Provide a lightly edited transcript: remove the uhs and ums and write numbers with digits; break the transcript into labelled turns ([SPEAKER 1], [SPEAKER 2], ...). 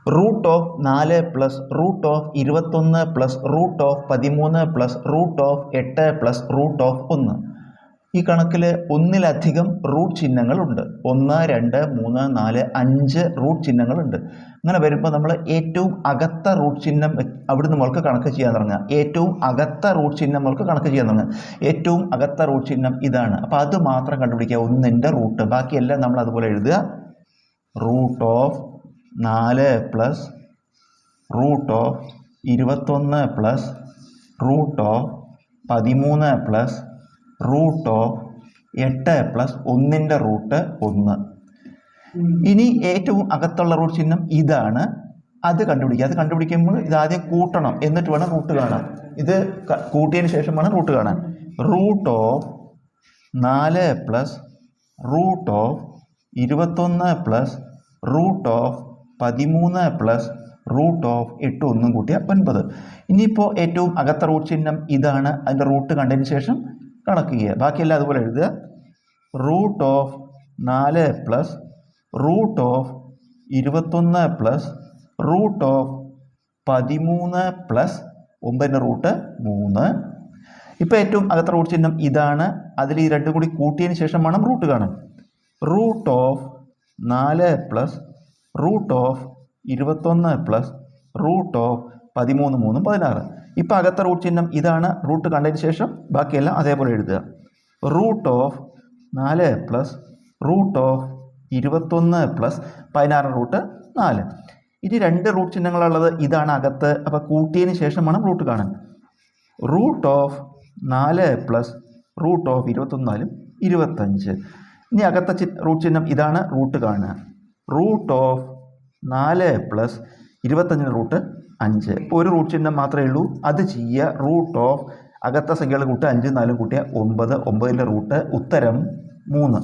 [SPEAKER 1] Root of 4 plus root of 21 plus root of 13 plus root of 8 plus root of 1. ഈ കണക്കിൽ ഒന്നിലധികം root ചിഹ്നങ്ങളുണ്ട്. 1, 2, 3, 4, 5 root ചിഹ്നങ്ങളുണ്ട്. അങ്ങനെ വരുമ്പോൾ നമ്മൾ ഏറ്റവും അകത്ത റൂട്ട് ചിഹ്നം അവിടുന്ന് നമ്മൾക്ക് കണക്ക് ചെയ്യാൻ തുടങ്ങുക. ഏറ്റവും അകത്ത റൂട്ട് ചിഹ്നം നമ്മൾക്ക് കണക്ക് ചെയ്യാൻ തുടങ്ങുക. ഏറ്റവും അകത്ത റൂട്ട് ചിഹ്നം ഇതാണ്. അപ്പോൾ അത് മാത്രം കണ്ടുപിടിക്കുക, 1ൻ്റെ റൂട്ട്. ബാക്കിയെല്ലാം നമ്മൾ അതുപോലെ എഴുതുക. Root of 4 plus root of 21 plus root of 13 plus root of 8 plus 1ൻ്റെ റൂട്ട് 1. ഇനി ഏറ്റവും അകത്തുള്ള റൂട്ട് ചിഹ്നം ഇതാണ്. അത് കണ്ടുപിടിക്കുക. അത് കണ്ടുപിടിക്കുമ്പോൾ ഇതാദ്യം കൂട്ടണം, എന്നിട്ട് വേണം റൂട്ട് കാണാൻ. ഇത് കൂട്ടിയതിന് ശേഷം വേണം റൂട്ട് കാണാൻ. Root of 4 plus root of 21 plus root of 13 plus root of 8 ഒന്നും കൂട്ടിയ 9. ഇനിയിപ്പോൾ ഏറ്റവും അകത്ത റൂട്ട് ചിഹ്നം ഇതാണ്. അതിൻ്റെ റൂട്ട് കണ്ടതിന് ശേഷം കണക്ക് ചെയ്യുക. ബാക്കിയെല്ലാം അതുപോലെ എഴുതുക. Root of 4 plus root of 21 plus root of 13 plus 9ൻ്റെ റൂട്ട് 3. ഇപ്പോൾ ഏറ്റവും അകത്ത റൂട്ട് ചിഹ്നം ഇതാണ്. അതിൽ ഈ രണ്ടും കൂടി കൂട്ടിയതിന് ശേഷം വേണം റൂട്ട് കാണാൻ. Root of 4 plus root of 21 plus root of 13, 3, 16. ഇപ്പോൾ അകത്ത റൂട്ട് ചിഹ്നം ഇതാണ്. റൂട്ട് കണ്ടതിന് ശേഷം ബാക്കിയെല്ലാം അതേപോലെ എഴുതുക. Root of 4 plus root of 21 plus 16 root 4. ഇനി 2 റൂട്ട് ചിഹ്നങ്ങളുള്ളത് ഇതാണ് അകത്ത്. അപ്പോൾ കൂട്ടിയതിന് ശേഷം വേണം റൂട്ട് കാണാൻ. Root of 4 plus root of 21 25. ഇനി അകത്ത റൂട്ട് ചിഹ്നം ഇതാണ്. റൂട്ട് കാണുക. Root of 4 plus 25 root 5. ഇപ്പോൾ ഒരു റൂട്ട് ചിഹ്നം മാത്രമേ ഉള്ളൂ. അത് ചെയ്യുക. റൂട്ട് ഓഫ് അകത്ത സംഖ്യകൾ കൂട്ടുക. 5, 4 കൂട്ടിയ 9. 9ൻ്റെ റൂട്ട് ഉത്തരം 3.